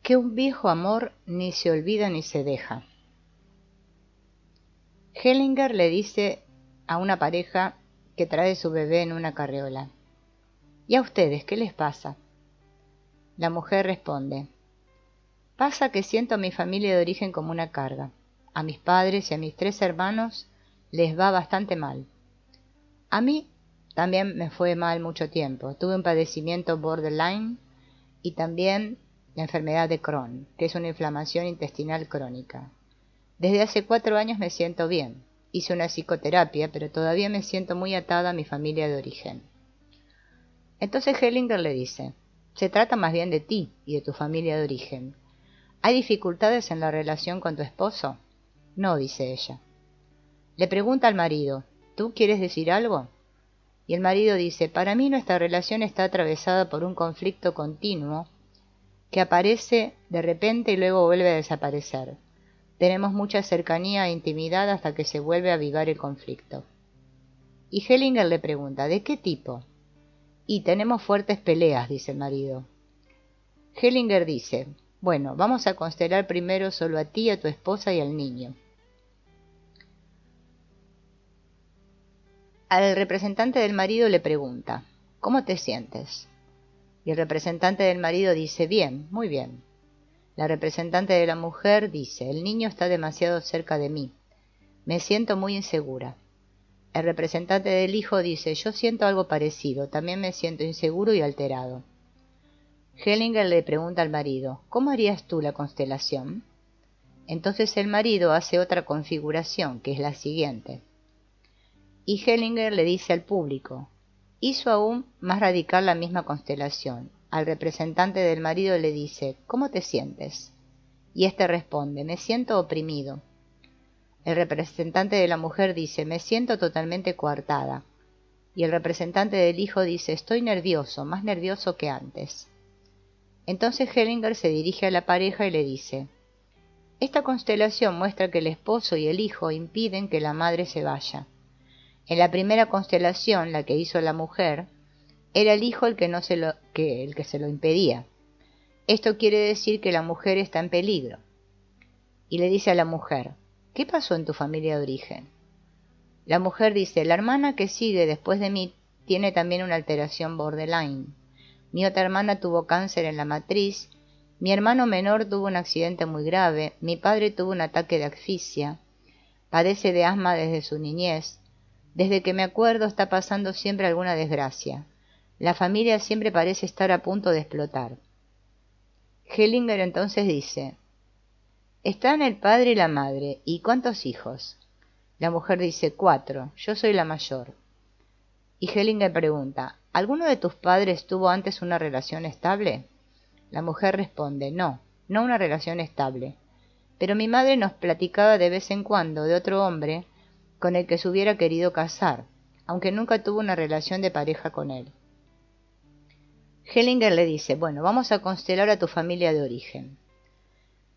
que un viejo amor ni se olvida ni se deja. Hellinger le dice a una pareja que trae su bebé en una carriola: ¿y a ustedes qué les pasa? La mujer responde: pasa que siento a mi familia de origen como una carga. A mis padres y a mis 3 hermanos les va bastante mal. A mí también me fue mal mucho tiempo. Tuve un padecimiento borderline y también la enfermedad de Crohn, que es una inflamación intestinal crónica. Desde hace 4 años me siento bien. Hice una psicoterapia, pero todavía me siento muy atada a mi familia de origen. Entonces Hellinger le dice: se trata más bien de ti y de tu familia de origen. ¿Hay dificultades en la relación con tu esposo? No, dice ella. Le pregunta al marido: ¿tú quieres decir algo? Y el marido dice: para mí nuestra relación está atravesada por un conflicto continuo que aparece de repente y luego vuelve a desaparecer. Tenemos mucha cercanía e intimidad hasta que se vuelve a avivar el conflicto. Y Hellinger le pregunta: ¿de qué tipo? Y tenemos fuertes peleas, dice el marido. Hellinger dice: bueno, vamos a constelar primero solo a ti, a tu esposa y al niño. Al representante del marido le pregunta: ¿cómo te sientes? Y el representante del marido dice: bien, muy bien. La representante de la mujer dice: el niño está demasiado cerca de mí. Me siento muy insegura. El representante del hijo dice: yo siento algo parecido, también me siento inseguro y alterado. Hellinger le pregunta al marido: ¿cómo harías tú la constelación? Entonces el marido hace otra configuración, que es la siguiente. Y Hellinger le dice al público: hizo aún más radical la misma constelación. Al representante del marido le dice: ¿cómo te sientes? Y éste responde: me siento oprimido. El representante de la mujer dice: me siento totalmente coartada. Y el representante del hijo dice: estoy nervioso, más nervioso que antes. Entonces Hellinger se dirige a la pareja y le dice: esta constelación muestra que el esposo y el hijo impiden que la madre se vaya. En la primera constelación, la que hizo la mujer, era el hijo el que se lo impedía. Esto quiere decir que la mujer está en peligro. Y le dice a la mujer: ¿qué pasó en tu familia de origen? La mujer dice: la hermana que sigue después de mí tiene también una alteración borderline. Mi otra hermana tuvo cáncer en la matriz. Mi hermano menor tuvo un accidente muy grave. Mi padre tuvo un ataque de asfixia. Padece de asma desde su niñez. Desde que me acuerdo está pasando siempre alguna desgracia. La familia siempre parece estar a punto de explotar. Hellinger entonces dice: están el padre y la madre. ¿Y cuántos hijos? La mujer dice: 4. Yo soy la mayor. Y Hellinger pregunta: ¿alguno de tus padres tuvo antes una relación estable? La mujer responde: no una relación estable. Pero mi madre nos platicaba de vez en cuando de otro hombre con el que se hubiera querido casar, aunque nunca tuvo una relación de pareja con él. Hellinger le dice: bueno, vamos a constelar a tu familia de origen.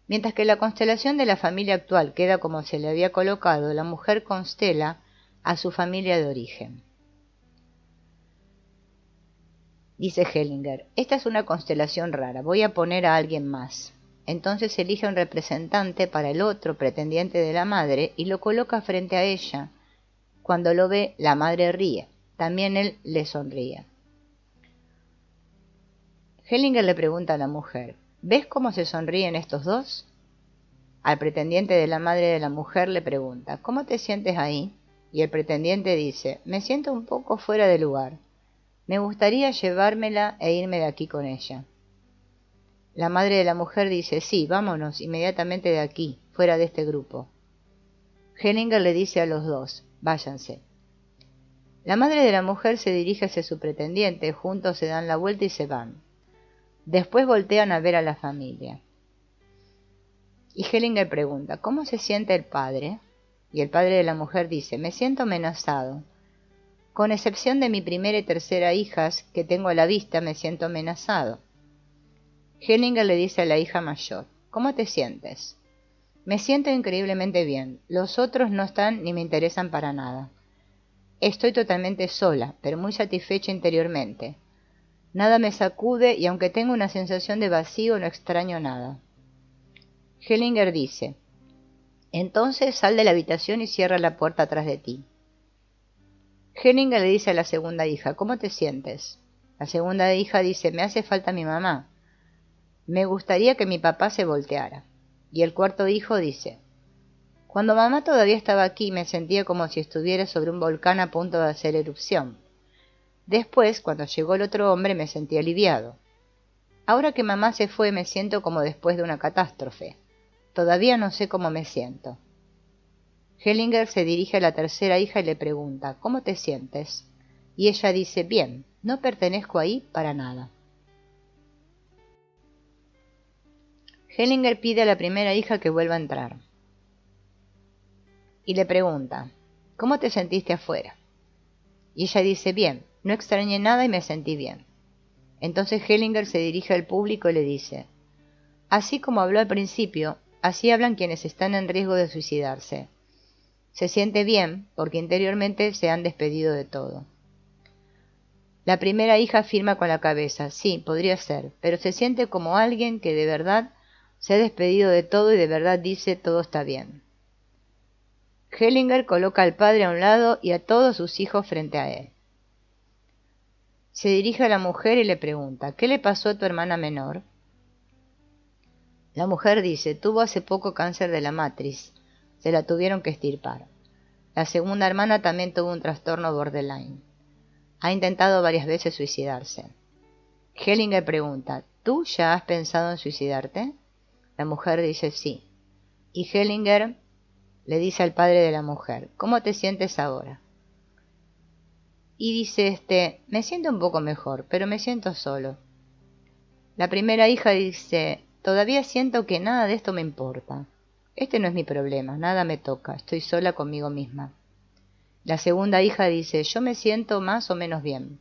Mientras que la constelación de la familia actual queda como se le había colocado, la mujer constela a su familia de origen. Dice Hellinger: esta es una constelación rara, voy a poner a alguien más. Entonces elige un representante para el otro pretendiente de la madre y lo coloca frente a ella. Cuando lo ve, la madre ríe. También él le sonríe. Hellinger le pregunta a la mujer: ¿ves cómo se sonríen estos dos? Al pretendiente de la madre de la mujer le pregunta: ¿cómo te sientes ahí? Y el pretendiente dice: me siento un poco fuera de lugar. Me gustaría llevármela e irme de aquí con ella. La madre de la mujer dice: sí, vámonos inmediatamente de aquí, fuera de este grupo. Hellinger le dice a los dos: váyanse. La madre de la mujer se dirige hacia su pretendiente, juntos se dan la vuelta y se van. Después voltean a ver a la familia. Y Hellinger pregunta: ¿cómo se siente el padre? Y el padre de la mujer dice: me siento amenazado. Con excepción de mi primera y tercera hijas, que tengo a la vista, me siento amenazado. Hellinger le dice a la hija mayor: ¿cómo te sientes? Me siento increíblemente bien. Los otros no están ni me interesan para nada. Estoy totalmente sola, pero muy satisfecha interiormente. Nada me sacude y aunque tengo una sensación de vacío no extraño nada. Hellinger dice, entonces sal de la habitación y cierra la puerta atrás de ti. Hellinger le dice a la segunda hija, ¿cómo te sientes? La segunda hija dice, me hace falta mi mamá. Me gustaría que mi papá se volteara. Y el cuarto hijo dice, cuando mamá todavía estaba aquí me sentía como si estuviera sobre un volcán a punto de hacer erupción. Después, cuando llegó el otro hombre, me sentí aliviado. Ahora que mamá se fue me siento como después de una catástrofe. Todavía no sé cómo me siento. Hellinger se dirige a la tercera hija y le pregunta, ¿cómo te sientes? Y ella dice, bien, no pertenezco ahí para nada. Hellinger pide a la primera hija que vuelva a entrar. Y le pregunta, ¿cómo te sentiste afuera? Y ella dice, bien, no extrañé nada y me sentí bien. Entonces Hellinger se dirige al público y le dice, así como habló al principio, así hablan quienes están en riesgo de suicidarse. Se siente bien porque interiormente se han despedido de todo. La primera hija afirma con la cabeza, sí, podría ser, pero se siente como alguien que de verdad se ha despedido de todo y de verdad dice todo está bien. Hellinger coloca al padre a un lado y a todos sus hijos frente a él. Se dirige a la mujer y le pregunta, ¿qué le pasó a tu hermana menor? La mujer dice, tuvo hace poco cáncer de la matriz, se la tuvieron que extirpar. La segunda hermana también tuvo un trastorno borderline. Ha intentado varias veces suicidarse. Hellinger pregunta, ¿tú ya has pensado en suicidarte? La mujer dice sí. Y Hellinger le dice al padre de la mujer, ¿cómo te sientes ahora? Y dice me siento un poco mejor, pero me siento solo. La primera hija dice, todavía siento que nada de esto me importa. Este no es mi problema, nada me toca, estoy sola conmigo misma. La segunda hija dice, yo me siento más o menos bien.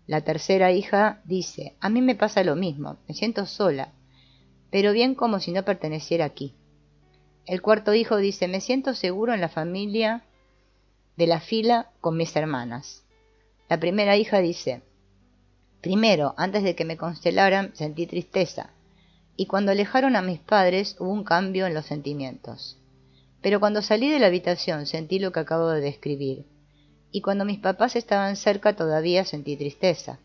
La tercera hija dice, a mí me pasa lo mismo, me siento sola, pero bien como si no perteneciera aquí. El cuarto hijo dice, me siento seguro en la familia de la fila con mis hermanas. La primera hija dice, primero, antes de que me constelaran, sentí tristeza, y cuando alejaron a mis padres hubo un cambio en los sentimientos. Pero cuando salí de la habitación sentí lo que acabo de describir, y cuando mis papás estaban cerca todavía sentí tristeza.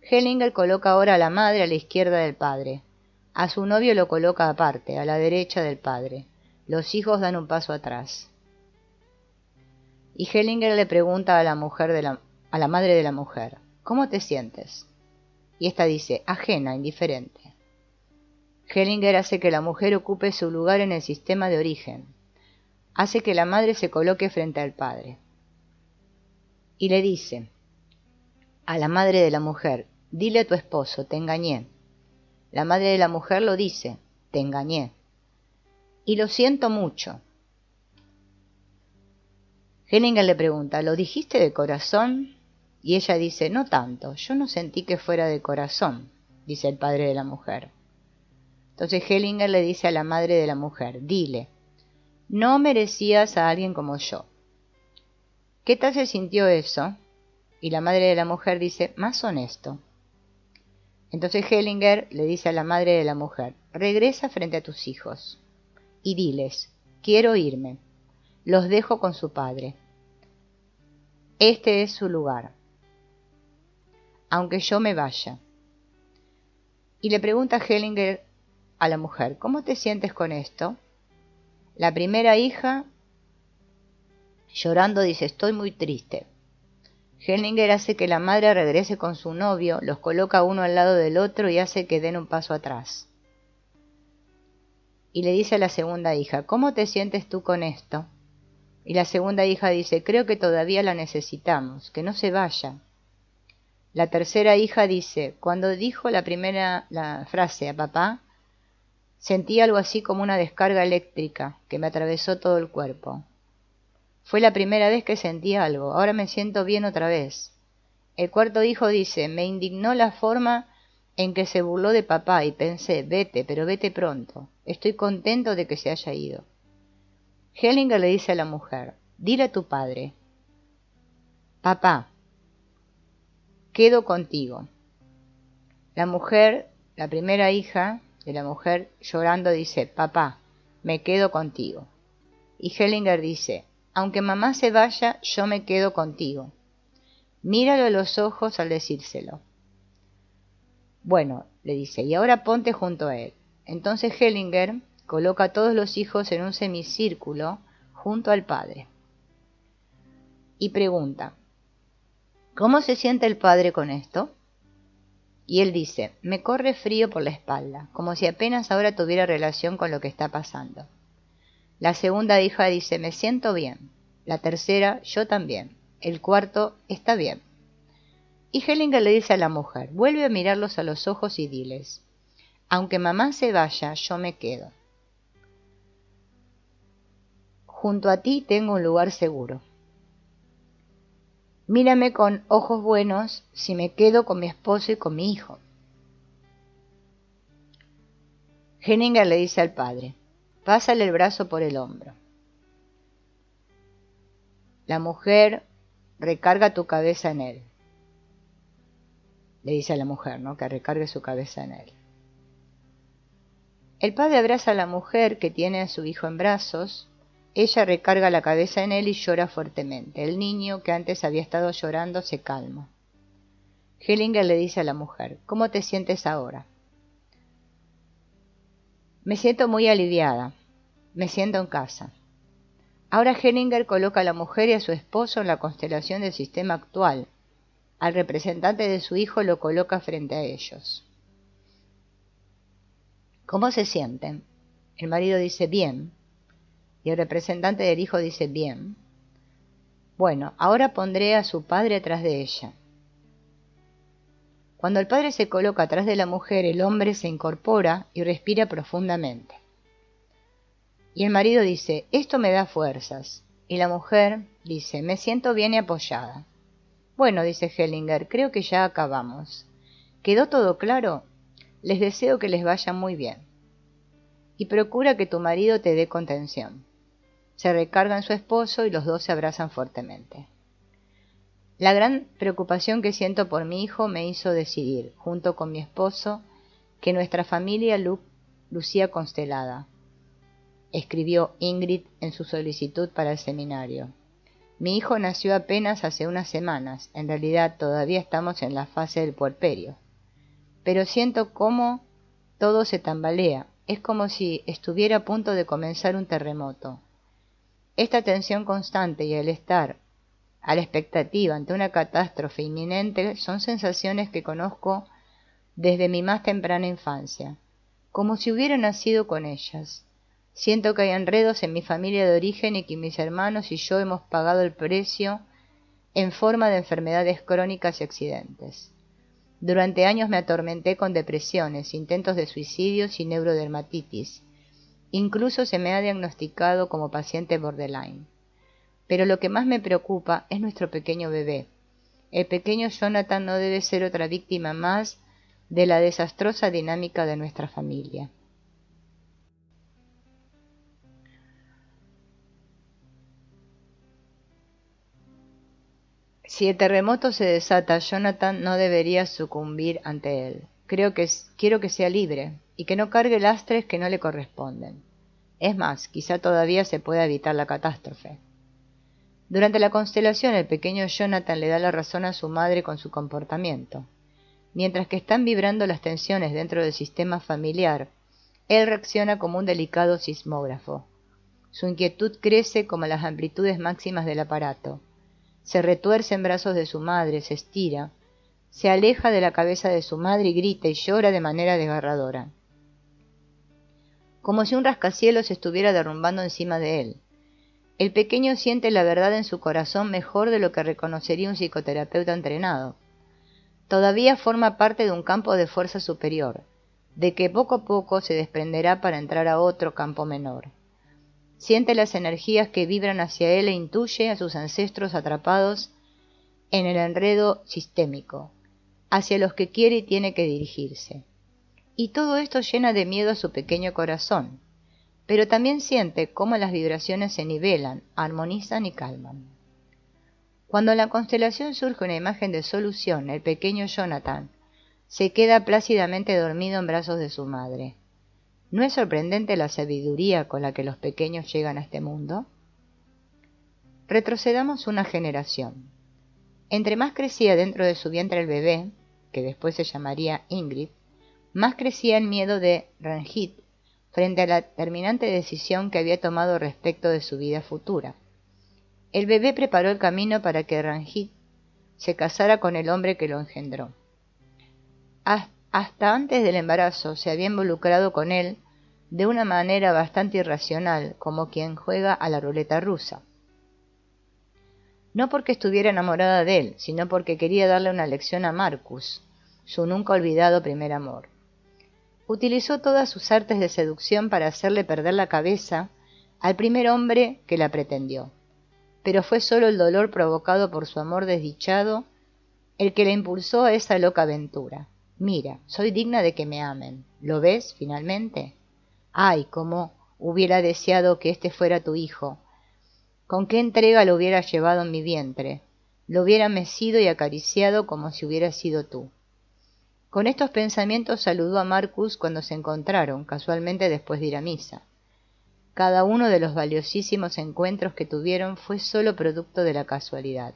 Hellinger coloca ahora a la madre a la izquierda del padre. A su novio lo coloca aparte, a la derecha del padre. Los hijos dan un paso atrás. Y Hellinger le pregunta a la madre de la mujer, ¿cómo te sientes? Y esta dice, ajena, indiferente. Hellinger hace que la mujer ocupe su lugar en el sistema de origen. Hace que la madre se coloque frente al padre. Y le dice a la madre de la mujer, dile a tu esposo, te engañé. La madre de la mujer lo dice, te engañé. Y lo siento mucho. Hellinger le pregunta, ¿lo dijiste de corazón? Y ella dice, no tanto, yo no sentí que fuera de corazón, dice el padre de la mujer. Entonces Hellinger le dice a la madre de la mujer, dile, no merecías a alguien como yo. ¿Qué tal se sintió eso? Y la madre de la mujer dice, más honesto. Entonces Hellinger le dice a la madre de la mujer, regresa frente a tus hijos y diles, quiero irme, los dejo con su padre. Este es su lugar, aunque yo me vaya. Y le pregunta Hellinger a la mujer, ¿cómo te sientes con esto? La primera hija, llorando, dice, estoy muy triste. Hellinger hace que la madre regrese con su novio, los coloca uno al lado del otro y hace que den un paso atrás. Y le dice a la segunda hija, ¿cómo te sientes tú con esto? Y la segunda hija dice, creo que todavía la necesitamos, que no se vaya. La tercera hija dice, cuando dijo la frase a papá, sentí algo así como una descarga eléctrica que me atravesó todo el cuerpo. Fue la primera vez que sentí algo, ahora me siento bien otra vez. El cuarto hijo dice, me indignó la forma en que se burló de papá y pensé, vete, pero vete pronto, estoy contento de que se haya ido. Hellinger le dice a la mujer, dile a tu padre, papá, quedo contigo. La mujer, la primera hija de la mujer, llorando, dice: papá, me quedo contigo. Y Hellinger dice: aunque mamá se vaya, yo me quedo contigo. Míralo a los ojos al decírselo. Bueno, le dice, y ahora ponte junto a él. Entonces Hellinger coloca a todos los hijos en un semicírculo junto al padre. Y pregunta: ¿cómo se siente el padre con esto? Y él dice: me corre frío por la espalda, como si apenas ahora tuviera relación con lo que está pasando. La segunda hija dice: me siento bien. La tercera: yo también. El cuarto: está bien. Y Hellinger le dice a la mujer: vuelve a mirarlos a los ojos y diles: aunque mamá se vaya, yo me quedo. Junto a ti tengo un lugar seguro. Mírame con ojos buenos si me quedo con mi esposo y con mi hijo. Hellinger le dice al padre: pásale el brazo por el hombro. La mujer: recarga tu cabeza en él. Le dice a la mujer, ¿no?, que recargue su cabeza en él. El padre abraza a la mujer que tiene a su hijo en brazos. Ella recarga la cabeza en él y llora fuertemente. El niño, que antes había estado llorando, se calma. Hellinger le dice a la mujer: ¿cómo te sientes ahora? Me siento muy aliviada. Me siento en casa. Ahora Hellinger coloca a la mujer y a su esposo en la constelación del sistema actual. Al representante de su hijo lo coloca frente a ellos. ¿Cómo se sienten? El marido dice: bien. Y el representante del hijo dice: bien. Bueno, ahora pondré a su padre atrás de ella. Cuando el padre se coloca atrás de la mujer, el hombre se incorpora y respira profundamente. Y el marido dice: esto me da fuerzas. Y la mujer dice: me siento bien y apoyada. Bueno, dice Hellinger, creo que ya acabamos. ¿Quedó todo claro? Les deseo que les vaya muy bien. Y procura que tu marido te dé contención. Se recarga en su esposo y los dos se abrazan fuertemente. La gran preocupación que siento por mi hijo me hizo decidir, junto con mi esposo, que nuestra familia lucía constelada, escribió Ingrid en su solicitud para el seminario. Mi hijo nació apenas hace unas semanas, en realidad todavía estamos en la fase del puerperio, pero siento cómo todo se tambalea, es como si estuviera a punto de comenzar un terremoto. Esta tensión constante y el estar a la expectativa ante una catástrofe inminente son sensaciones que conozco desde mi más temprana infancia, como si hubiera nacido con ellas. Siento que hay enredos en mi familia de origen y que mis hermanos y yo hemos pagado el precio en forma de enfermedades crónicas y accidentes. Durante años me atormenté con depresiones, intentos de suicidios y neurodermatitis. Incluso se me ha diagnosticado como paciente borderline. Pero lo que más me preocupa es nuestro pequeño bebé. El pequeño Jonathan no debe ser otra víctima más de la desastrosa dinámica de nuestra familia. Si el terremoto se desata, Jonathan no debería sucumbir ante él. Quiero que sea libre y que no cargue lastres que no le corresponden. Es más, quizá todavía se pueda evitar la catástrofe. Durante la constelación, el pequeño Jonathan le da la razón a su madre con su comportamiento. Mientras que están vibrando las tensiones dentro del sistema familiar, él reacciona como un delicado sismógrafo. Su inquietud crece como las amplitudes máximas del aparato. Se retuerce en brazos de su madre, se estira, se aleja de la cabeza de su madre y grita y llora de manera desgarradora. Como si un rascacielos estuviera derrumbando encima de él. El pequeño siente la verdad en su corazón mejor de lo que reconocería un psicoterapeuta entrenado. Todavía forma parte de un campo de fuerza superior, de que poco a poco se desprenderá para entrar a otro campo menor. Siente las energías que vibran hacia él e intuye a sus ancestros atrapados en el enredo sistémico, hacia los que quiere y tiene que dirigirse. Y todo esto llena de miedo a su pequeño corazón, pero también siente cómo las vibraciones se nivelan, armonizan y calman. Cuando en la constelación surge una imagen de solución, el pequeño Jonathan se queda plácidamente dormido en brazos de su madre. ¿No es sorprendente la sabiduría con la que los pequeños llegan a este mundo? Retrocedamos una generación. Entre más crecía dentro de su vientre el bebé, que después se llamaría Ingrid, más crecía el miedo de Ranjit frente a la terminante decisión que había tomado respecto de su vida futura. El bebé preparó el camino para que Ranjit se casara con el hombre que lo engendró. Hasta antes del embarazo se había involucrado con él de una manera bastante irracional, como quien juega a la ruleta rusa. No porque estuviera enamorada de él, sino porque quería darle una lección a Marcus, su nunca olvidado primer amor. Utilizó todas sus artes de seducción para hacerle perder la cabeza al primer hombre que la pretendió, pero fue solo el dolor provocado por su amor desdichado el que la impulsó a esa loca aventura. Mira, soy digna de que me amen. ¿Lo ves, finalmente? Ay, cómo hubiera deseado que este fuera tu hijo. Con qué entrega lo hubiera llevado en mi vientre. Lo hubiera mecido y acariciado como si hubiera sido tú. Con estos pensamientos saludó a Marcus cuando se encontraron, casualmente después de ir a misa. Cada uno de los valiosísimos encuentros que tuvieron fue solo producto de la casualidad.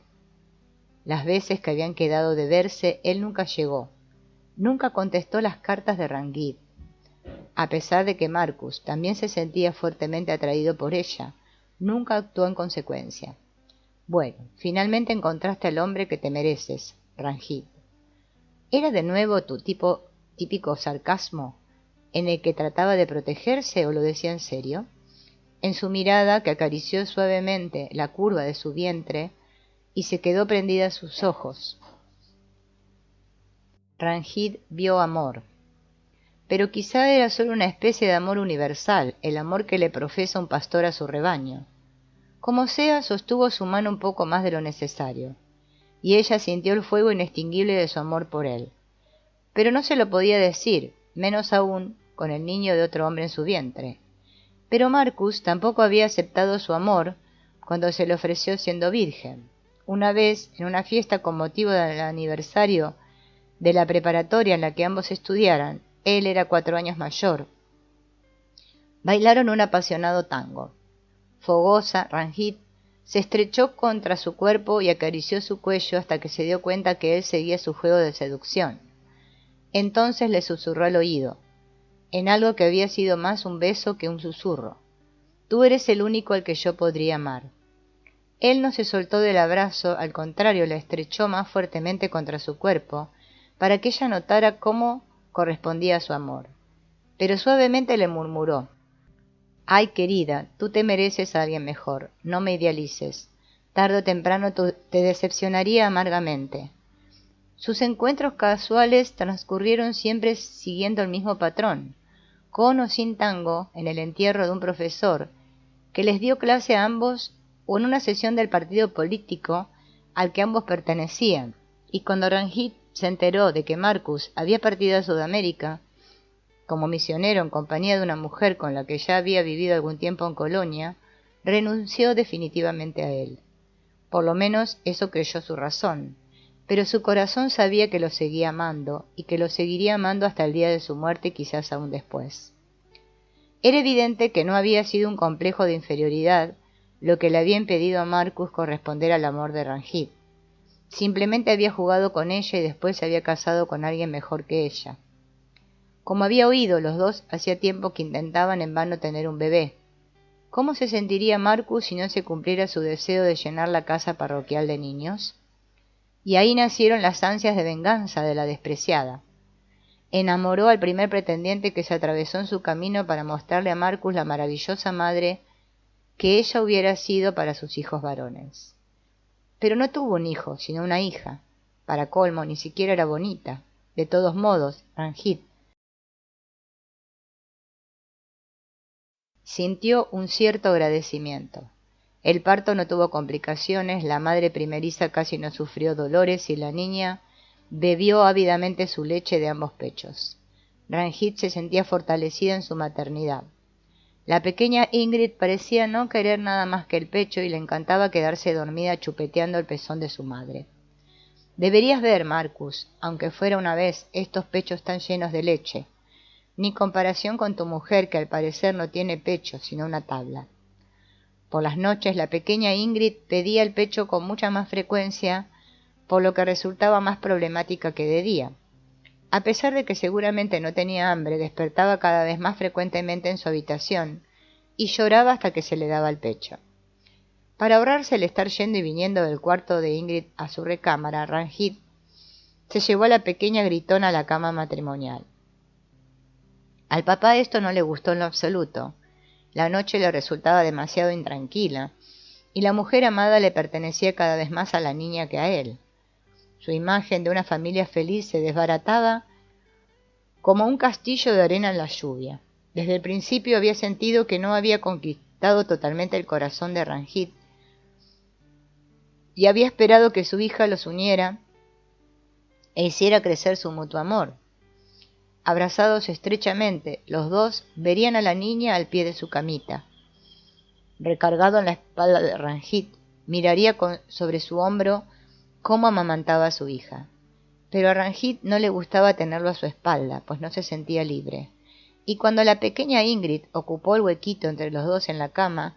Las veces que habían quedado de verse, él nunca llegó. Nunca contestó las cartas de Ranjit, a pesar de que Marcus también se sentía fuertemente atraído por ella. Nunca actuó en consecuencia. Bueno, finalmente encontraste al hombre que te mereces, Ranjit. ¿Era de nuevo tu típico sarcasmo, en el que trataba de protegerse, o lo decía en serio? En su mirada, que acarició suavemente la curva de su vientre, y se quedó prendida a sus ojos, Ranjit vio amor. Pero quizá era solo una especie de amor universal, el amor que le profesa un pastor a su rebaño. Como sea, sostuvo su mano un poco más de lo necesario, y ella sintió el fuego inextinguible de su amor por él. Pero no se lo podía decir, menos aún con el niño de otro hombre en su vientre. Pero Marcus tampoco había aceptado su amor cuando se le ofreció siendo virgen. Una vez, en una fiesta con motivo del aniversario de la preparatoria en la que ambos estudiaran, él era 4 años mayor, bailaron un apasionado tango. Fogosa, Ranjit se estrechó contra su cuerpo y acarició su cuello hasta que se dio cuenta que él seguía su juego de seducción. Entonces le susurró al oído, en algo que había sido más un beso que un susurro: tú eres el único al que yo podría amar. Él no se soltó del abrazo, al contrario, la estrechó más fuertemente contra su cuerpo, para que ella notara cómo correspondía a su amor. Pero suavemente le murmuró: ay, querida, tú te mereces a alguien mejor, no me idealices. Tarde o temprano te decepcionaría amargamente. Sus encuentros casuales transcurrieron siempre siguiendo el mismo patrón, con o sin tango, en el entierro de un profesor, que les dio clase a ambos, o en una sesión del partido político al que ambos pertenecían, y cuando Ranjit se enteró de que Marcus había partido a Sudamérica como misionero en compañía de una mujer con la que ya había vivido algún tiempo en Colonia, renunció definitivamente a él. Por lo menos eso creyó su razón, pero su corazón sabía que lo seguía amando, y que lo seguiría amando hasta el día de su muerte y quizás aún después. Era evidente que no había sido un complejo de inferioridad lo que le había impedido a Marcus corresponder al amor de Ranjit. Simplemente había jugado con ella y después se había casado con alguien mejor que ella. Como había oído, los dos hacía tiempo que intentaban en vano tener un bebé. ¿Cómo se sentiría Marcus si no se cumpliera su deseo de llenar la casa parroquial de niños? Y ahí nacieron las ansias de venganza de la despreciada. Enamoró al primer pretendiente que se atravesó en su camino para mostrarle a Marcus la maravillosa madre que ella hubiera sido para sus hijos varones. Pero no tuvo un hijo, sino una hija. Para colmo, ni siquiera era bonita. De todos modos, Ranjit sintió un cierto agradecimiento. El parto no tuvo complicaciones, la madre primeriza casi no sufrió dolores y la niña bebió ávidamente su leche de ambos pechos. Ranjit se sentía fortalecida en su maternidad. La pequeña Ingrid parecía no querer nada más que el pecho y le encantaba quedarse dormida chupeteando el pezón de su madre. Deberías ver, Marcus, aunque fuera una vez, estos pechos tan llenos de leche. Ni comparación con tu mujer, que al parecer no tiene pecho, sino una tabla. Por las noches la pequeña Ingrid pedía el pecho con mucha más frecuencia, por lo que resultaba más problemática que de día. A pesar de que seguramente no tenía hambre, despertaba cada vez más frecuentemente en su habitación y lloraba hasta que se le daba el pecho. Para ahorrarse el estar yendo y viniendo del cuarto de Ingrid a su recámara, Ranjit se llevó a la pequeña gritona a la cama matrimonial. Al papá esto no le gustó en lo absoluto. La noche le resultaba demasiado intranquila, y la mujer amada le pertenecía cada vez más a la niña que a él. Su imagen de una familia feliz se desbarataba como un castillo de arena en la lluvia. Desde el principio había sentido que no había conquistado totalmente el corazón de Ranjit, y había esperado que su hija los uniera e hiciera crecer su mutuo amor. Abrazados estrechamente, los dos verían a la niña al pie de su camita. Recargado en la espalda de Ranjit, miraría sobre su hombro cómo amamantaba a su hija. Pero a Ranjit no le gustaba tenerlo a su espalda, pues no se sentía libre. Y cuando la pequeña Ingrid ocupó el huequito entre los dos en la cama,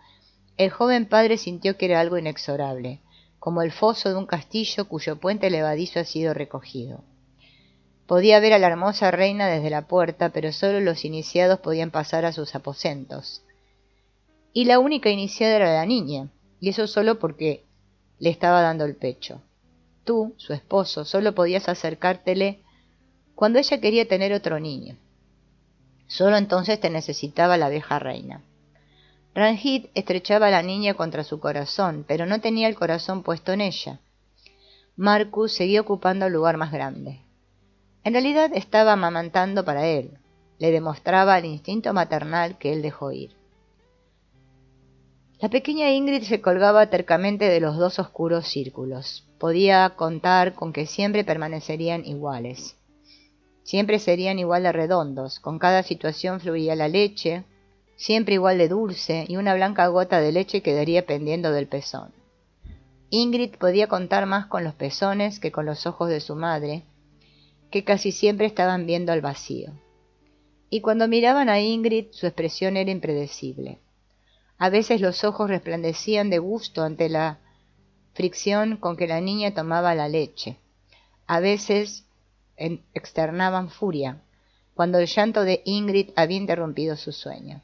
el joven padre sintió que era algo inexorable, como el foso de un castillo cuyo puente levadizo ha sido recogido. Podía ver a la hermosa reina desde la puerta, pero solo los iniciados podían pasar a sus aposentos. Y la única iniciada era la niña, y eso solo porque le estaba dando el pecho. Tú, su esposo, solo podías acercártele cuando ella quería tener otro niño. Solo entonces te necesitaba la vieja reina. Ranjit estrechaba a la niña contra su corazón, pero no tenía el corazón puesto en ella. Marcus seguía ocupando el lugar más grande. En realidad estaba amamantando para él. Le demostraba el instinto maternal que él dejó ir. La pequeña Ingrid se colgaba tercamente de los dos oscuros círculos. Podía contar con que siempre permanecerían iguales. Siempre serían igual de redondos. Con cada situación fluiría la leche, siempre igual de dulce, y una blanca gota de leche quedaría pendiendo del pezón. Ingrid podía contar más con los pezones que con los ojos de su madre, que casi siempre estaban viendo al vacío. Y cuando miraban a Ingrid, su expresión era impredecible. A veces los ojos resplandecían de gusto ante la fricción con que la niña tomaba la leche. A veces externaban furia, cuando el llanto de Ingrid había interrumpido su sueño.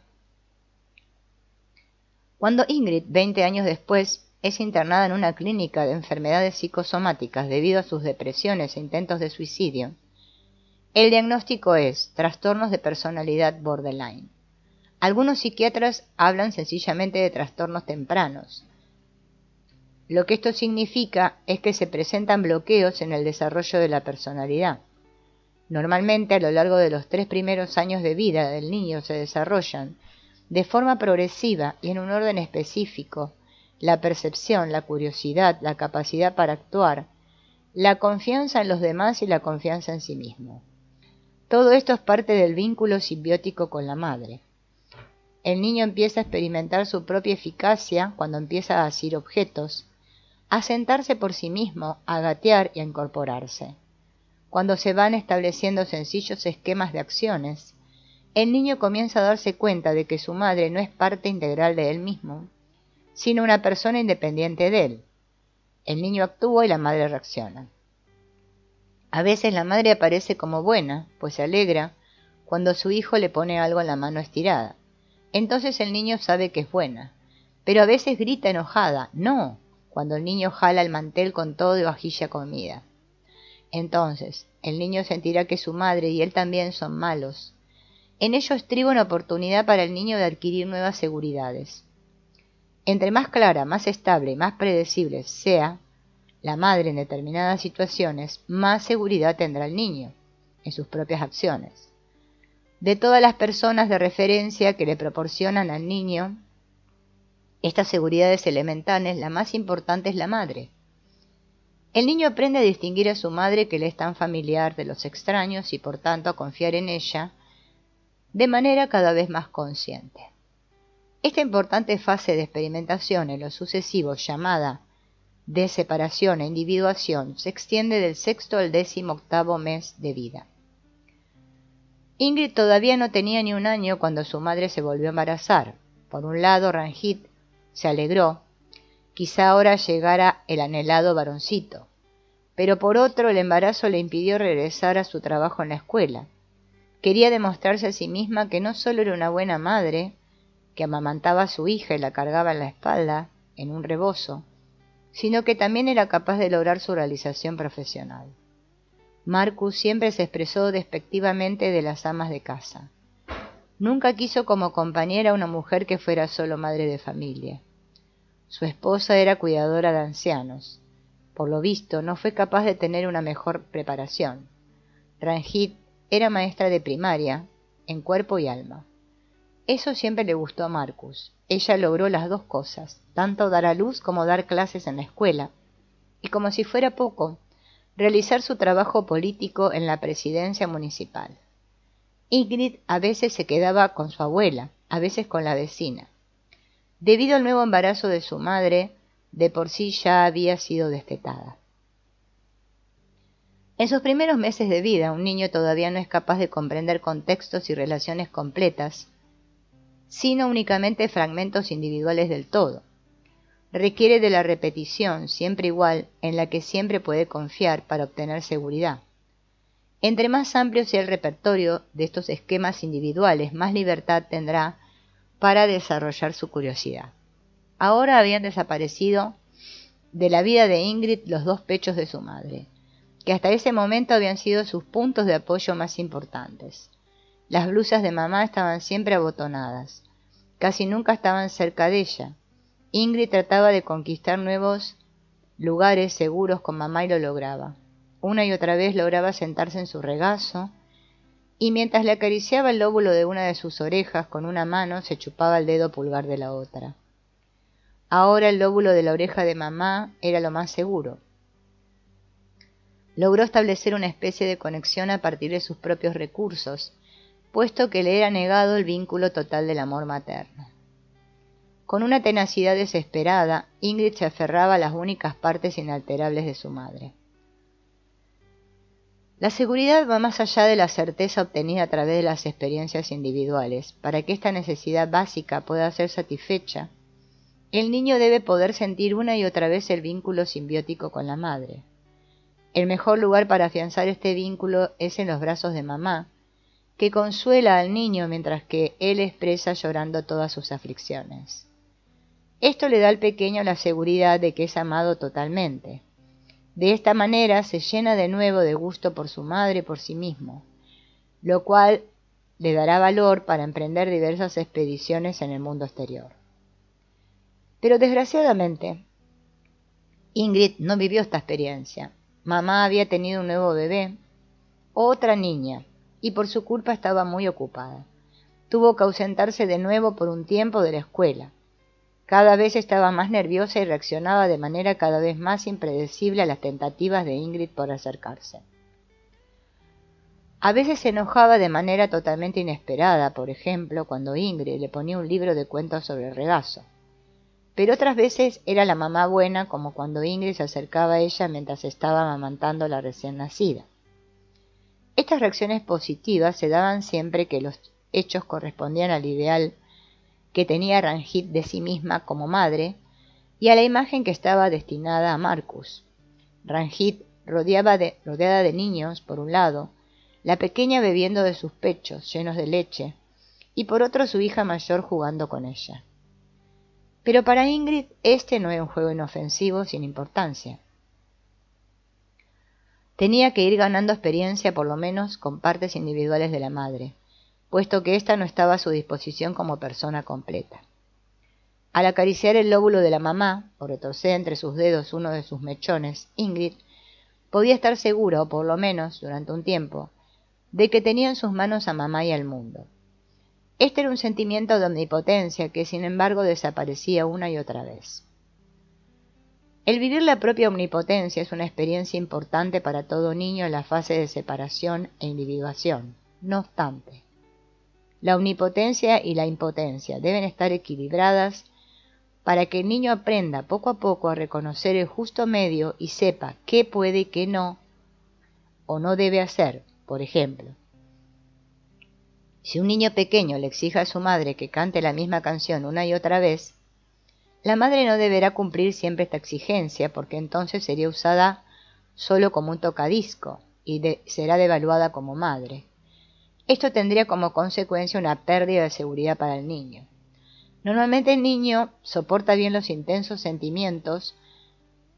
Cuando Ingrid, 20 años después, es internada en una clínica de enfermedades psicosomáticas debido a sus depresiones e intentos de suicidio, el diagnóstico es trastornos de personalidad borderline. Algunos psiquiatras hablan sencillamente de trastornos tempranos. Lo que esto significa es que se presentan bloqueos en el desarrollo de la personalidad. Normalmente a lo largo de los 3 primeros años de vida del niño se desarrollan, de forma progresiva y en un orden específico, la percepción, la curiosidad, la capacidad para actuar, la confianza en los demás y la confianza en sí mismo. Todo esto es parte del vínculo simbiótico con la madre. El niño empieza a experimentar su propia eficacia cuando empieza a asir objetos, a sentarse por sí mismo, a gatear y a incorporarse. Cuando se van estableciendo sencillos esquemas de acciones, el niño comienza a darse cuenta de que su madre no es parte integral de él mismo, sino una persona independiente de él. El niño actúa y la madre reacciona. A veces la madre aparece como buena, pues se alegra cuando su hijo le pone algo en la mano estirada. Entonces el niño sabe que es buena, pero a veces grita enojada, no, cuando el niño jala el mantel con todo y vajilla comida. Entonces el niño sentirá que su madre y él también son malos. En ello estriba una oportunidad para el niño de adquirir nuevas seguridades. Entre más clara, más estable y más predecible sea la madre en determinadas situaciones, más seguridad tendrá el niño en sus propias acciones. De todas las personas de referencia que le proporcionan al niño estas seguridades elementales, la más importante es la madre. El niño aprende a distinguir a su madre, que le es tan familiar, de los extraños y por tanto a confiar en ella de manera cada vez más consciente. Esta importante fase de experimentación en lo sucesivo, llamada de separación e individuación se extiende del 6º al 18º mes de vida. Ingrid todavía no tenía ni un año cuando su madre se volvió a embarazar. Por un lado, Ranjit se alegró, quizá ahora llegara el anhelado varoncito, pero por otro el embarazo le impidió regresar a su trabajo en la escuela. Quería demostrarse a sí misma que no solo era una buena madre, que amamantaba a su hija y la cargaba en la espalda, en un rebozo, sino que también era capaz de lograr su realización profesional. Marcus siempre se expresó despectivamente de las amas de casa. Nunca quiso como compañera a una mujer que fuera solo madre de familia. Su esposa era cuidadora de ancianos. Por lo visto, no fue capaz de tener una mejor preparación. Ranjit era maestra de primaria, en cuerpo y alma. Eso siempre le gustó a Marcus. Ella logró las dos cosas, tanto dar a luz como dar clases en la escuela. Y como si fuera poco, realizar su trabajo político en la presidencia municipal. Ingrid a veces se quedaba con su abuela, a veces con la vecina. Debido al nuevo embarazo de su madre, de por sí ya había sido destetada. En sus primeros meses de vida, un niño todavía no es capaz de comprender contextos y relaciones completas, sino únicamente fragmentos individuales del todo. Requiere de la repetición, siempre igual, en la que siempre puede confiar para obtener seguridad. Entre más amplio sea el repertorio de estos esquemas individuales, más libertad tendrá para desarrollar su curiosidad. Ahora habían desaparecido de la vida de Ingrid los dos pechos de su madre, que hasta ese momento habían sido sus puntos de apoyo más importantes. Las blusas de mamá estaban siempre abotonadas, casi nunca estaban cerca de ella. Ingrid trataba de conquistar nuevos lugares seguros con mamá y lo lograba. Una y otra vez lograba sentarse en su regazo, y mientras le acariciaba el lóbulo de una de sus orejas con una mano, se chupaba el dedo pulgar de la otra. Ahora el lóbulo de la oreja de mamá era lo más seguro. Logró establecer una especie de conexión a partir de sus propios recursos, puesto que le era negado el vínculo total del amor materno. Con una tenacidad desesperada, Ingrid se aferraba a las únicas partes inalterables de su madre. La seguridad va más allá de la certeza obtenida a través de las experiencias individuales. Para que esta necesidad básica pueda ser satisfecha, el niño debe poder sentir una y otra vez el vínculo simbiótico con la madre. El mejor lugar para afianzar este vínculo es en los brazos de mamá, que consuela al niño mientras que él expresa llorando todas sus aflicciones. Esto le da al pequeño la seguridad de que es amado totalmente. De esta manera se llena de nuevo de gusto por su madre y por sí mismo, lo cual le dará valor para emprender diversas expediciones en el mundo exterior. Pero desgraciadamente, Ingrid no vivió esta experiencia. Mamá había tenido un nuevo bebé, otra niña, y por su culpa estaba muy ocupada. Tuvo que ausentarse de nuevo por un tiempo de la escuela. Cada vez estaba más nerviosa y reaccionaba de manera cada vez más impredecible a las tentativas de Ingrid por acercarse. A veces se enojaba de manera totalmente inesperada, por ejemplo, cuando Ingrid le ponía un libro de cuentos sobre el regazo. Pero otras veces era la mamá buena, como cuando Ingrid se acercaba a ella mientras estaba amamantando a la recién nacida. Estas reacciones positivas se daban siempre que los hechos correspondían al ideal que tenía Ranjit de sí misma como madre y a la imagen que estaba destinada a Marcus. Ranjit, rodeada de niños, por un lado, la pequeña bebiendo de sus pechos llenos de leche, y por otro su hija mayor jugando con ella. Pero para Ingrid este no era un juego inofensivo sin importancia. Tenía que ir ganando experiencia por lo menos con partes individuales de la madre, puesto que ésta no estaba a su disposición como persona completa. Al acariciar el lóbulo de la mamá, o retorcer entre sus dedos uno de sus mechones, Ingrid podía estar segura, o por lo menos durante un tiempo, de que tenía en sus manos a mamá y al mundo. Este era un sentimiento de omnipotencia que, sin embargo, desaparecía una y otra vez. El vivir la propia omnipotencia es una experiencia importante para todo niño en la fase de separación e individuación. No obstante, la omnipotencia y la impotencia deben estar equilibradas para que el niño aprenda poco a poco a reconocer el justo medio y sepa qué puede y qué no o no debe hacer. Por ejemplo, si un niño pequeño le exige a su madre que cante la misma canción una y otra vez, la madre no deberá cumplir siempre esta exigencia, porque entonces sería usada solo como un tocadisco y será devaluada como madre. Esto tendría como consecuencia una pérdida de seguridad para el niño. Normalmente el niño soporta bien los intensos sentimientos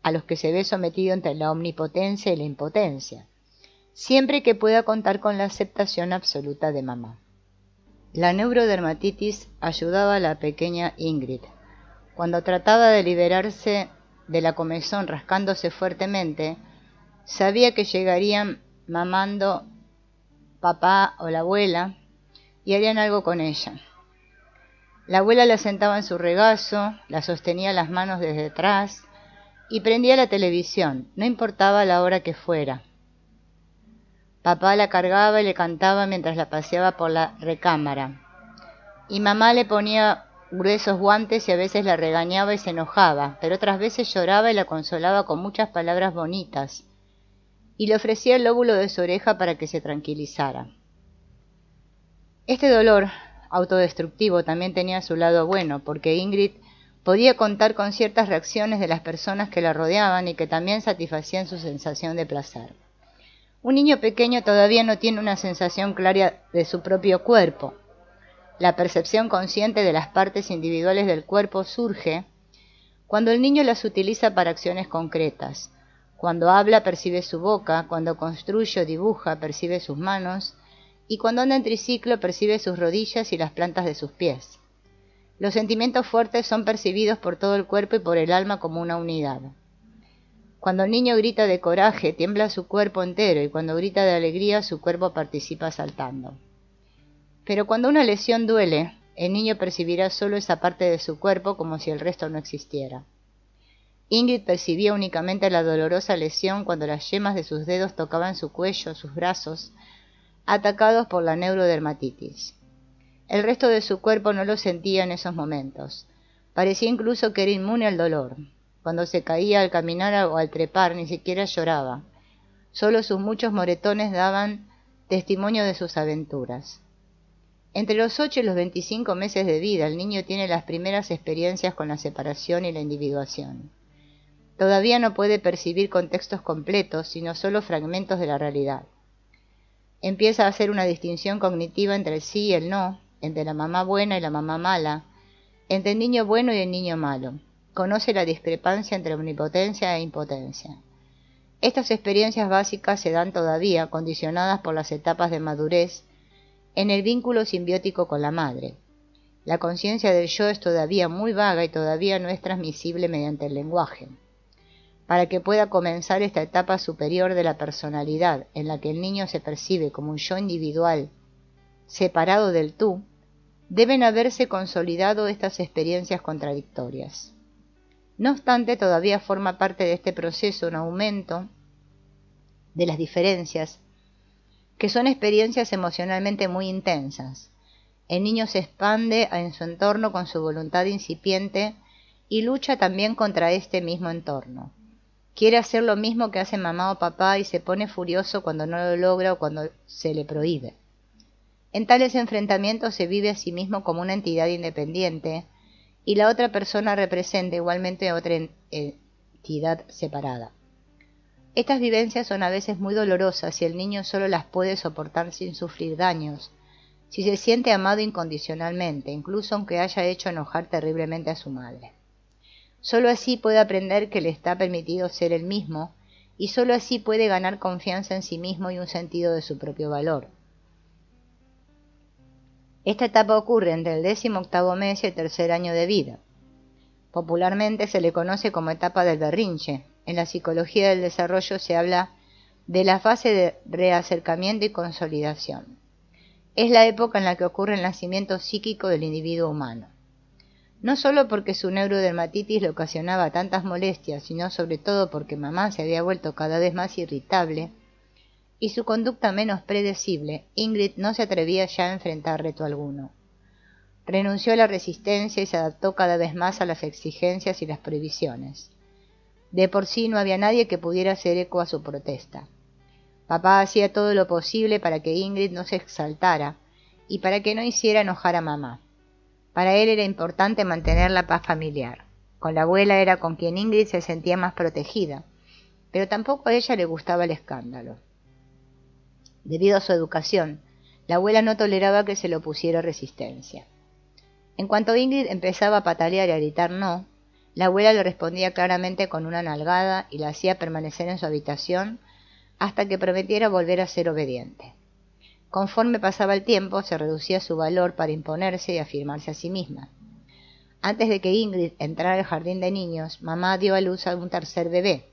a los que se ve sometido entre la omnipotencia y la impotencia, siempre que pueda contar con la aceptación absoluta de mamá. La neurodermatitis ayudaba a la pequeña Ingrid. Cuando trataba de liberarse de la comezón rascándose fuertemente, sabía que llegarían mamando papá o la abuela y harían algo con ella. La abuela la sentaba en su regazo, la sostenía las manos desde atrás y prendía la televisión, no importaba la hora que fuera. Papá la cargaba y le cantaba mientras la paseaba por la recámara. Y mamá le ponía gruesos guantes y a veces la regañaba y se enojaba, pero otras veces lloraba y la consolaba con muchas palabras bonitas, y le ofrecía el lóbulo de su oreja para que se tranquilizara. Este dolor autodestructivo también tenía su lado bueno, porque Ingrid podía contar con ciertas reacciones de las personas que la rodeaban y que también satisfacían su sensación de placer. Un niño pequeño todavía no tiene una sensación clara de su propio cuerpo. La percepción consciente de las partes individuales del cuerpo surge cuando el niño las utiliza para acciones concretas. Cuando habla percibe su boca, cuando construye o dibuja percibe sus manos, y cuando anda en triciclo percibe sus rodillas y las plantas de sus pies. Los sentimientos fuertes son percibidos por todo el cuerpo y por el alma como una unidad. Cuando el niño grita de coraje, tiembla su cuerpo entero, y cuando grita de alegría, su cuerpo participa saltando. Pero cuando una lesión duele, el niño percibirá solo esa parte de su cuerpo como si el resto no existiera. Ingrid percibía únicamente la dolorosa lesión cuando las yemas de sus dedos tocaban su cuello, sus brazos, atacados por la neurodermatitis. El resto de su cuerpo no lo sentía en esos momentos. Parecía incluso que era inmune al dolor. Cuando se caía al caminar o al trepar, ni siquiera lloraba. Solo sus muchos moretones daban testimonio de sus aventuras. Entre los 8 y los 25 meses de vida, el niño tiene las primeras experiencias con la separación y la individuación. Todavía no puede percibir contextos completos, sino solo fragmentos de la realidad. Empieza a hacer una distinción cognitiva entre el sí y el no, entre la mamá buena y la mamá mala, entre el niño bueno y el niño malo. Conoce la discrepancia entre omnipotencia e impotencia. Estas experiencias básicas se dan todavía, condicionadas por las etapas de madurez, en el vínculo simbiótico con la madre. La conciencia del yo es todavía muy vaga y todavía no es transmisible mediante el lenguaje. Para que pueda comenzar esta etapa superior de la personalidad, en la que el niño se percibe como un yo individual, separado del tú, deben haberse consolidado estas experiencias contradictorias. No obstante, todavía forma parte de este proceso un aumento de las diferencias, que son experiencias emocionalmente muy intensas. El niño se expande en su entorno con su voluntad incipiente y lucha también contra este mismo entorno. Quiere hacer lo mismo que hace mamá o papá y se pone furioso cuando no lo logra o cuando se le prohíbe. En tales enfrentamientos se vive a sí mismo como una entidad independiente y la otra persona representa igualmente a otra entidad separada. Estas vivencias son a veces muy dolorosas y el niño solo las puede soportar sin sufrir daños, si se siente amado incondicionalmente, incluso aunque haya hecho enojar terriblemente a su madre. Solo así puede aprender que le está permitido ser él mismo, y solo así puede ganar confianza en sí mismo y un sentido de su propio valor. Esta etapa ocurre entre el 18º mes y el 3er año de vida. Popularmente se le conoce como etapa del berrinche. En la psicología del desarrollo se habla de la fase de reacercamiento y consolidación. Es la época en la que ocurre el nacimiento psíquico del individuo humano. No solo porque su neurodermatitis le ocasionaba tantas molestias, sino sobre todo porque mamá se había vuelto cada vez más irritable y su conducta menos predecible, Ingrid no se atrevía ya a enfrentar reto alguno. Renunció a la resistencia y se adaptó cada vez más a las exigencias y las prohibiciones. De por sí no había nadie que pudiera hacer eco a su protesta. Papá hacía todo lo posible para que Ingrid no se exaltara y para que no hiciera enojar a mamá. Para él era importante mantener la paz familiar. Con la abuela era con quien Ingrid se sentía más protegida, pero tampoco a ella le gustaba el escándalo. Debido a su educación, la abuela no toleraba que se le opusiera resistencia. En cuanto Ingrid empezaba a patalear y a gritar no, la abuela le respondía claramente con una nalgada y la hacía permanecer en su habitación hasta que prometiera volver a ser obediente. Conforme pasaba el tiempo, se reducía su valor para imponerse y afirmarse a sí misma. Antes de que Ingrid entrara al jardín de niños, mamá dio a luz a un tercer bebé.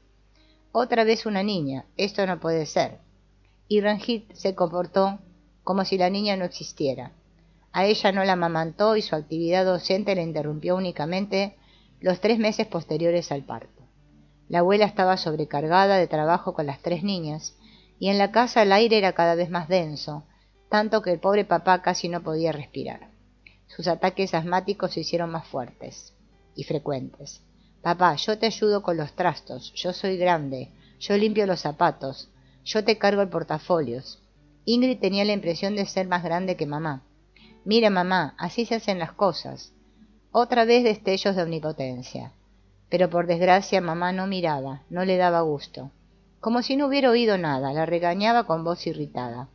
Otra vez una niña, esto no puede ser. Y Ranjit se comportó como si la niña no existiera. A ella no la amamantó y su actividad docente la interrumpió únicamente los 3 meses posteriores al parto. La abuela estaba sobrecargada de trabajo con las 3 niñas, y en la casa el aire era cada vez más denso, tanto que el pobre papá casi no podía respirar. Sus ataques asmáticos se hicieron más fuertes y frecuentes. Papá, yo te ayudo con los trastos, yo soy grande, yo limpio los zapatos, yo te cargo el portafolios. Ingrid tenía la impresión de ser más grande que mamá. Mira, mamá, así se hacen las cosas. Otra vez destellos de omnipotencia. Pero por desgracia mamá no miraba, no le daba gusto. Como si no hubiera oído nada, la regañaba con voz irritada.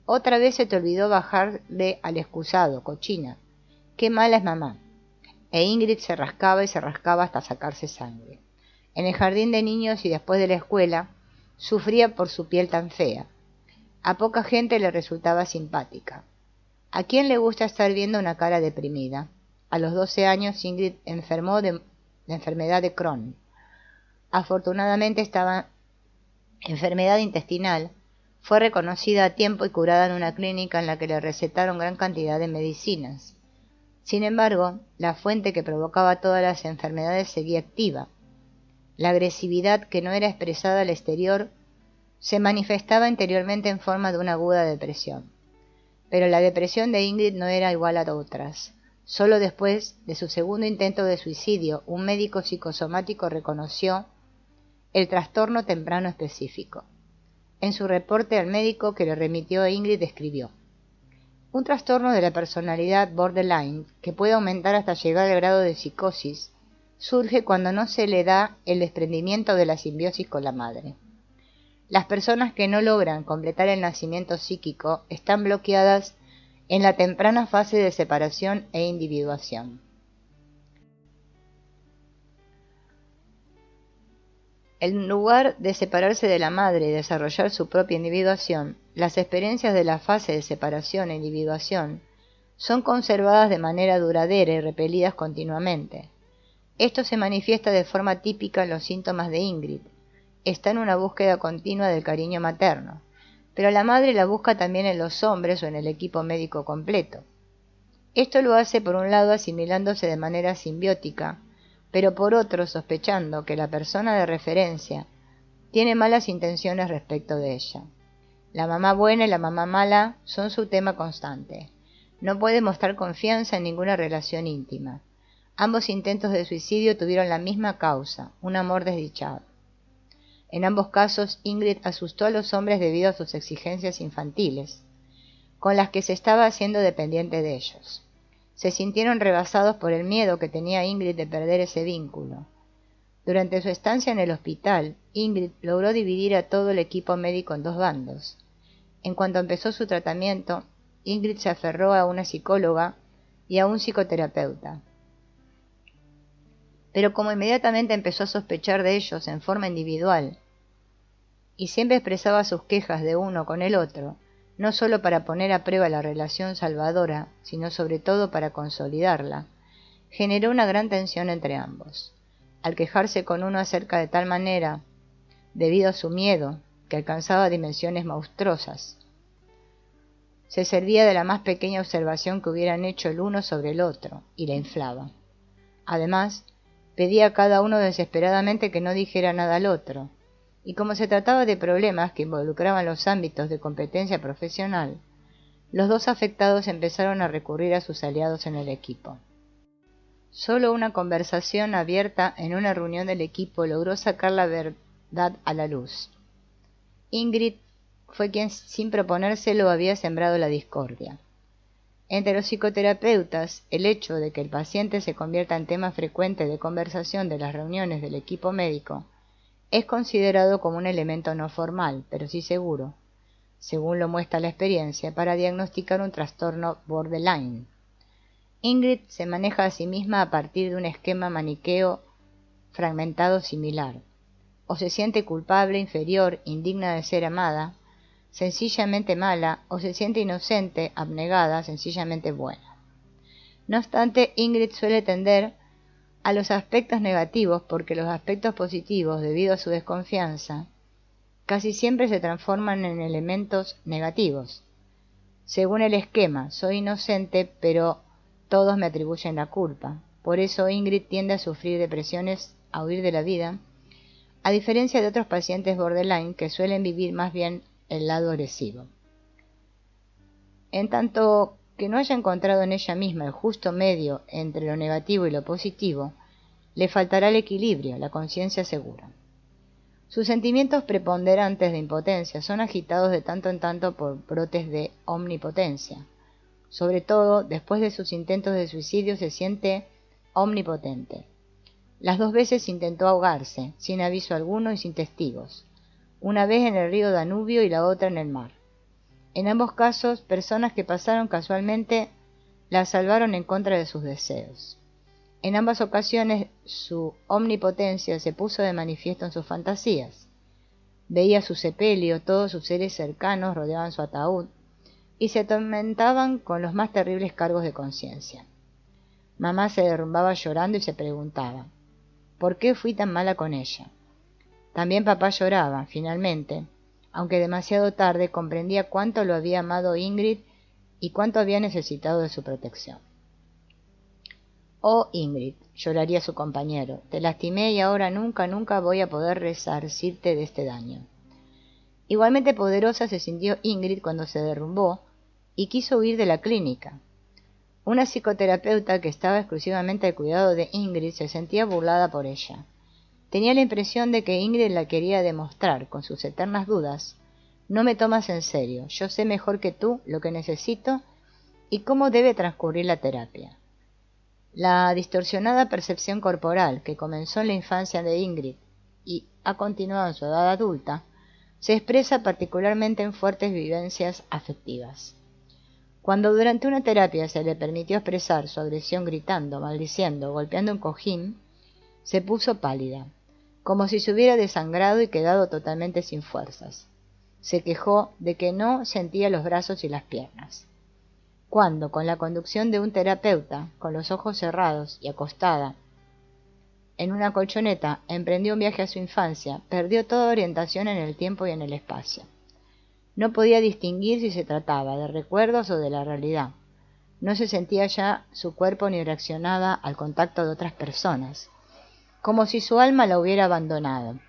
Otra vez se te olvidó bajarle al excusado, cochina. Qué mala es mamá. E Ingrid se rascaba y se rascaba hasta sacarse sangre. En el jardín de niños y después de la escuela, sufría por su piel tan fea. A poca gente le resultaba simpática. ¿A quién le gusta estar viendo una cara deprimida? A los 12 años Ingrid enfermó de la enfermedad de Crohn. Afortunadamente esta enfermedad intestinal fue reconocida a tiempo y curada en una clínica en la que le recetaron gran cantidad de medicinas. Sin embargo, la fuente que provocaba todas las enfermedades seguía activa. La agresividad que no era expresada al exterior se manifestaba interiormente en forma de una aguda depresión. Pero la depresión de Ingrid no era igual a otras. Solo después de su segundo intento de suicidio, un médico psicosomático reconoció el trastorno temprano específico. En su reporte al médico que le remitió a Ingrid escribió: un trastorno de la personalidad borderline, que puede aumentar hasta llegar al grado de psicosis, surge cuando no se le da el desprendimiento de la simbiosis con la madre. Las personas que no logran completar el nacimiento psíquico están bloqueadas en la temprana fase de separación e individuación. En lugar de separarse de la madre y desarrollar su propia individuación, las experiencias de la fase de separación e individuación son conservadas de manera duradera y repelidas continuamente. Esto se manifiesta de forma típica en los síntomas de Ingrid. Está en una búsqueda continua del cariño materno, pero la madre la busca también en los hombres o en el equipo médico completo. Esto lo hace por un lado asimilándose de manera simbiótica, pero por otro sospechando que la persona de referencia tiene malas intenciones respecto de ella. La mamá buena y la mamá mala son su tema constante. No puede mostrar confianza en ninguna relación íntima. Ambos intentos de suicidio tuvieron la misma causa, un amor desdichado. En ambos casos, Ingrid asustó a los hombres debido a sus exigencias infantiles, con las que se estaba haciendo dependiente de ellos. Se sintieron rebasados por el miedo que tenía Ingrid de perder ese vínculo. Durante su estancia en el hospital, Ingrid logró dividir a todo el equipo médico en 2 bandos. En cuanto empezó su tratamiento, Ingrid se aferró a una psicóloga y a un psicoterapeuta. Pero como inmediatamente empezó a sospechar de ellos en forma individual, y siempre expresaba sus quejas de uno con el otro, no solo para poner a prueba la relación salvadora, sino sobre todo para consolidarla, generó una gran tensión entre ambos. Al quejarse con uno acerca de tal manera, debido a su miedo, que alcanzaba dimensiones monstruosas, se servía de la más pequeña observación que hubieran hecho el uno sobre el otro, y la inflaba. Además, pedía a cada uno desesperadamente que no dijera nada al otro, y como se trataba de problemas que involucraban los ámbitos de competencia profesional, Los dos afectados empezaron a recurrir a sus aliados en el equipo. Solo una conversación abierta en una reunión del equipo logró sacar la verdad a la luz. Ingrid fue quien, sin proponérselo, había sembrado la discordia. Entre los psicoterapeutas, el hecho de que el paciente se convierta en tema frecuente de conversación de las reuniones del equipo médico es considerado como un elemento no formal, pero sí seguro, según lo muestra la experiencia, para diagnosticar un trastorno borderline. Ingrid se maneja a sí misma a partir de un esquema maniqueo fragmentado similar. O se siente culpable, inferior, indigna de ser amada, sencillamente mala, o se siente inocente, abnegada, sencillamente buena. No obstante, Ingrid suele tender a los aspectos negativos porque los aspectos positivos, debido a su desconfianza, casi siempre se transforman en elementos negativos. Según el esquema, soy inocente, pero todos me atribuyen la culpa. Por eso Ingrid tiende a sufrir depresiones, a huir de la vida, a diferencia de otros pacientes borderline que suelen vivir más bien el lado agresivo. En tanto que no haya encontrado en ella misma el justo medio entre lo negativo y lo positivo, le faltará el equilibrio, la conciencia segura. Sus sentimientos preponderantes de impotencia son agitados de tanto en tanto por brotes de omnipotencia. Sobre todo, después de sus intentos de suicidio se siente omnipotente. Las 2 veces intentó ahogarse, sin aviso alguno y sin testigos, una vez en el río Danubio y la otra en el mar. En ambos casos, personas que pasaron casualmente la salvaron en contra de sus deseos. En ambas ocasiones, su omnipotencia se puso de manifiesto en sus fantasías. Veía su sepelio, todos sus seres cercanos rodeaban su ataúd, y se atormentaban con los más terribles cargos de conciencia. Mamá se derrumbaba llorando y se preguntaba, ¿por qué fui tan mala con ella? También papá lloraba, finalmente, aunque demasiado tarde comprendía cuánto lo había amado Ingrid y cuánto había necesitado de su protección. Oh, Ingrid, lloraría su compañero, te lastimé y ahora nunca voy a poder resarcirte de este daño. Igualmente poderosa se sintió Ingrid cuando se derrumbó y quiso huir de la clínica. Una psicoterapeuta que estaba exclusivamente al cuidado de Ingrid se sentía burlada por ella. Tenía la impresión de que Ingrid la quería demostrar, con sus eternas dudas. No me tomas en serio, yo sé mejor que tú lo que necesito y cómo debe transcurrir la terapia. La distorsionada percepción corporal que comenzó en la infancia de Ingrid y ha continuado en su edad adulta, se expresa particularmente en fuertes vivencias afectivas. Cuando durante una terapia se le permitió expresar su agresión gritando, maldiciendo, golpeando un cojín, se puso pálida, como si se hubiera desangrado y quedado totalmente sin fuerzas. Se quejó de que no sentía los brazos y las piernas. Cuando, con la conducción de un terapeuta, con los ojos cerrados y acostada en una colchoneta, emprendió un viaje a su infancia, perdió toda orientación en el tiempo y en el espacio. No podía distinguir si se trataba de recuerdos o de la realidad. No se sentía ya su cuerpo ni reaccionaba al contacto de otras personas, como si su alma la hubiera abandonado.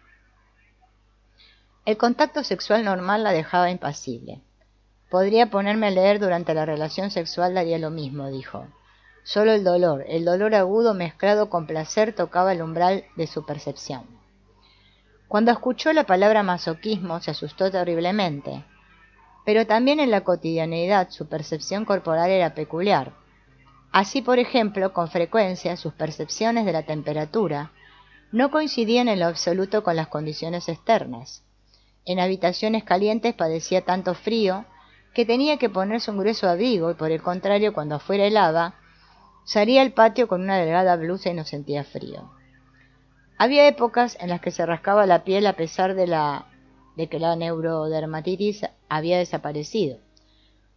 El contacto sexual normal la dejaba impasible. Podría ponerme a leer durante la relación sexual, daría lo mismo, dijo. Solo el dolor agudo mezclado con placer tocaba el umbral de su percepción. Cuando escuchó la palabra masoquismo se asustó terriblemente, pero también en la cotidianeidad su percepción corporal era peculiar. Así, por ejemplo, con frecuencia sus percepciones de la temperatura no coincidían en lo absoluto con las condiciones externas. En habitaciones calientes padecía tanto frío que tenía que ponerse un grueso abrigo y por el contrario, cuando afuera helaba, salía al patio con una delgada blusa y no sentía frío. Había épocas en las que se rascaba la piel a pesar de que la neurodermatitis había desaparecido.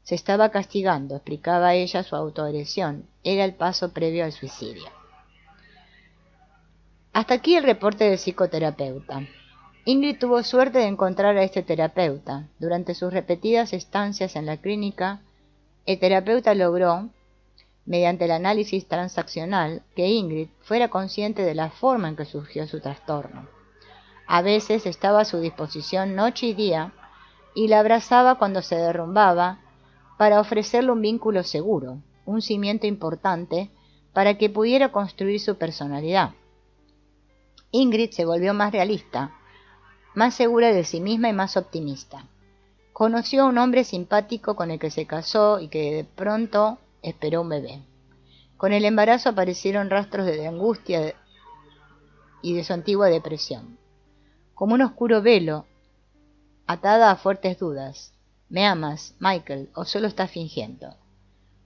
Se estaba castigando, explicaba ella su autoagresión, era el paso previo al suicidio. Hasta aquí el reporte del psicoterapeuta. Ingrid tuvo suerte de encontrar a este terapeuta. Durante sus repetidas estancias en la clínica, el terapeuta logró, mediante el análisis transaccional, que Ingrid fuera consciente de la forma en que surgió su trastorno. A veces estaba a su disposición noche y día, y la abrazaba cuando se derrumbaba, para ofrecerle un vínculo seguro, un cimiento importante para que pudiera construir su personalidad. Ingrid se volvió más realista, más segura de sí misma y más optimista. Conoció a un hombre simpático con el que se casó y que de pronto esperó un bebé. Con el embarazo aparecieron rastros de angustia y de su antigua depresión. Como un oscuro velo, atada a fuertes dudas. ¿Me amas, Michael, o solo estás fingiendo?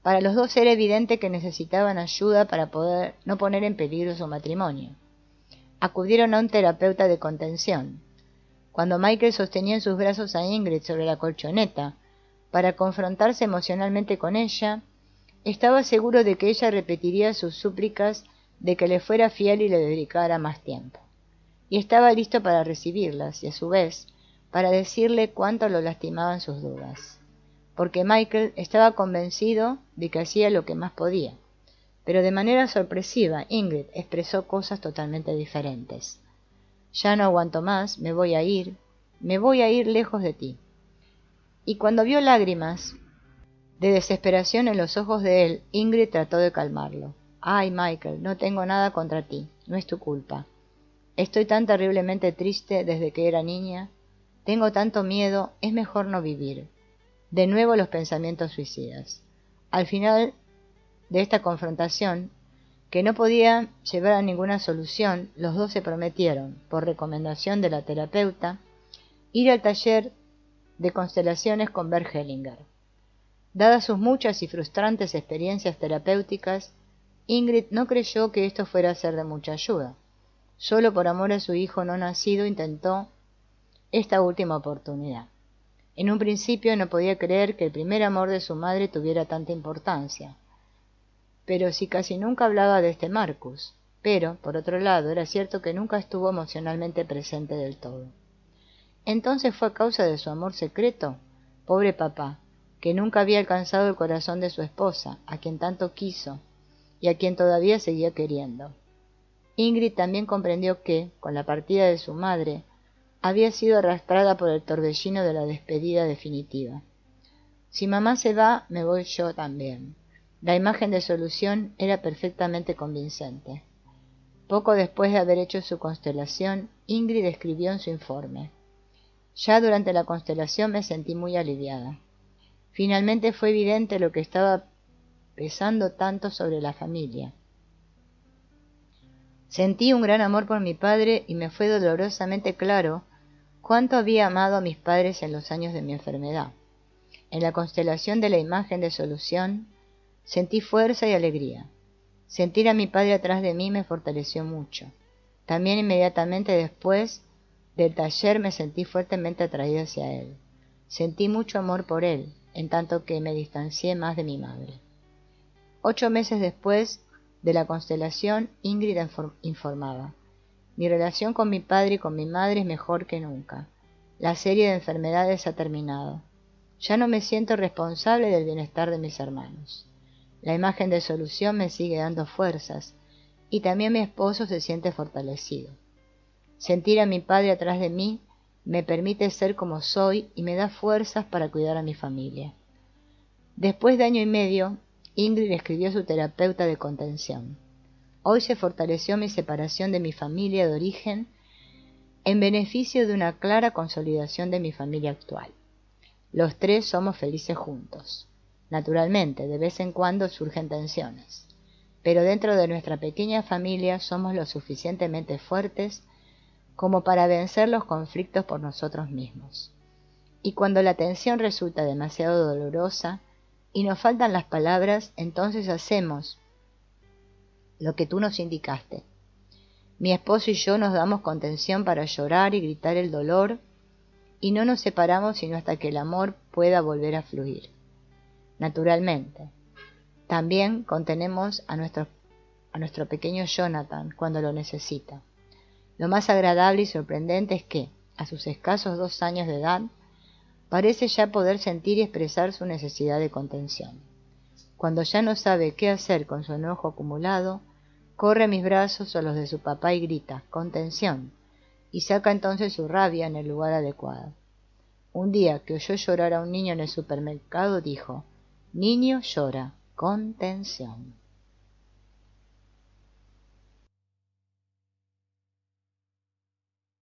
Para los dos era evidente que necesitaban ayuda para poder no poner en peligro su matrimonio. Acudieron a un terapeuta de contención. Cuando Michael sostenía en sus brazos a Ingrid sobre la colchoneta para confrontarse emocionalmente con ella, estaba seguro de que ella repetiría sus súplicas de que le fuera fiel y le dedicara más tiempo. Y estaba listo para recibirlas y a su vez para decirle cuánto lo lastimaban sus dudas. Porque Michael estaba convencido de que hacía lo que más podía. Pero de manera sorpresiva, Ingrid expresó cosas totalmente diferentes. Ya no aguanto más, me voy a ir lejos de ti. Y cuando vio lágrimas de desesperación en los ojos de él, Ingrid trató de calmarlo. Ay, Michael, no tengo nada contra ti, no es tu culpa. Estoy tan terriblemente triste desde que era niña, tengo tanto miedo, es mejor no vivir. De nuevo los pensamientos suicidas. Al final de esta confrontación, que no podía llevar a ninguna solución, los dos se prometieron, por recomendación de la terapeuta, ir al taller de constelaciones con Bert Hellinger. Dadas sus muchas y frustrantes experiencias terapéuticas, Ingrid no creyó que esto fuera a ser de mucha ayuda. Solo por amor a su hijo no nacido intentó esta última oportunidad. En un principio no podía creer que el primer amor de su madre tuviera tanta importancia. Pero si casi nunca hablaba de este Marcus. Pero, por otro lado, era cierto que nunca estuvo emocionalmente presente del todo. Entonces fue a causa de su amor secreto. Pobre papá, que nunca había alcanzado el corazón de su esposa, a quien tanto quiso, y a quien todavía seguía queriendo. Ingrid también comprendió que, con la partida de su madre, había sido arrastrada por el torbellino de la despedida definitiva. Si mamá se va, me voy yo también. La imagen de solución era perfectamente convincente. Poco después de haber hecho su constelación, Ingrid escribió en su informe: ya durante la constelación me sentí muy aliviada. Finalmente fue evidente lo que estaba pesando tanto sobre la familia. Sentí un gran amor por mi padre y me fue dolorosamente claro cuánto había amado a mis padres en los años de mi enfermedad. En la constelación de la imagen de solución, sentí fuerza y alegría. Sentir a mi padre atrás de mí me fortaleció mucho. También inmediatamente después del taller me sentí fuertemente atraída hacia él. Sentí mucho amor por él, en tanto que me distancié más de mi madre. 8 meses después de la constelación, Ingrid informaba: mi relación con mi padre y con mi madre es mejor que nunca. La serie de enfermedades ha terminado. Ya no me siento responsable del bienestar de mis hermanos. La imagen de solución me sigue dando fuerzas, y también mi esposo se siente fortalecido. Sentir a mi padre atrás de mí me permite ser como soy y me da fuerzas para cuidar a mi familia. Después de 1 año y medio, Ingrid escribió a su terapeuta de contención: hoy se fortaleció mi separación de mi familia de origen en beneficio de una clara consolidación de mi familia actual. Los 3 somos felices juntos. Naturalmente, de vez en cuando surgen tensiones, pero dentro de nuestra pequeña familia somos lo suficientemente fuertes como para vencer los conflictos por nosotros mismos. Y cuando la tensión resulta demasiado dolorosa y nos faltan las palabras, entonces hacemos lo que tú nos indicaste. Mi esposo y yo nos damos contención para llorar y gritar el dolor, y no nos separamos sino hasta que el amor pueda volver a fluir. Naturalmente, también contenemos a nuestro pequeño Jonathan cuando lo necesita. Lo más agradable y sorprendente es que, a sus escasos 2 años de edad, parece ya poder sentir y expresar su necesidad de contención. Cuando ya no sabe qué hacer con su enojo acumulado, corre a mis brazos o los de su papá y grita: contención, y saca entonces su rabia en el lugar adecuado. Un día que oyó llorar a un niño en el supermercado, dijo: Niño llora. Contención.